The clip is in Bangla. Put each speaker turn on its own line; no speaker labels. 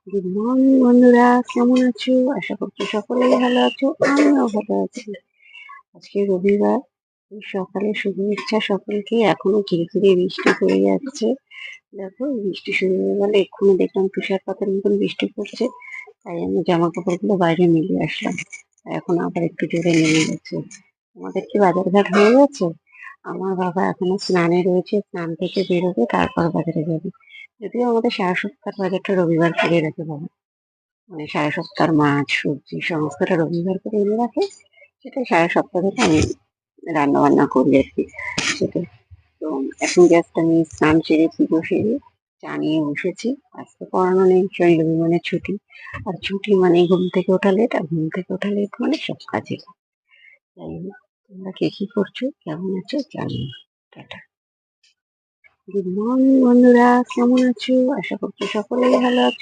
গুড মর্নিং বন্ধুরা, কেমন আছো? আশা করছি সকলেই ভালো আছো, আমিও ভালো আছি। আজকে রবিবার, এই সকালে শুভেচ্ছা সকলকে। এখনো ধীরে ধীরে বৃষ্টি পড়ে যাচ্ছে। দেখো, এই বৃষ্টি শুরু হয়ে গেলে এক্ষুনি দেখলাম তুষারপাতের মতন বৃষ্টি পড়ছে। তাই আমি জামা কাপড়গুলো বাইরে মেলে আসলাম। এখন আবার একটু জোরে নেমে গেছে। আমাদের কি বাজার ঘাট হয়ে গেছে? আমার বাবা এখনো স্নানে রয়েছে, স্নান থেকে বেরোবে, তারপর বাজারে যাবে। যদিও আমাদের সারা সপ্তাহ বাজারটা রবিবার করে রাখে বাবা, মানে সারা সপ্তাহের মাছ সবজি সমস্তটা রবিবার করে এনে রাখে। সেটাই সারা সপ্তাহ ধরে আমি রান্না বান্না করি আর কি। সেটাই। তো এখন জাস্ট আমি স্নান সেরে পুজো সেরে চা নিয়ে বসেছি। আজকে পড়ানো নেই, শনি রবি মানে ছুটি। আর ছুটি মানে ঘুম থেকে ওঠা লেট, আর ঘুম থেকে ওঠা লেট মানে সব কাজে লেট। তাই তোমরা কে কি করছো, কেমন আছো জানি। টাটা। গুড মর্নিং বন্ধুরা, কেমন আছো? আশা করছি সকলেই ভালো আছো।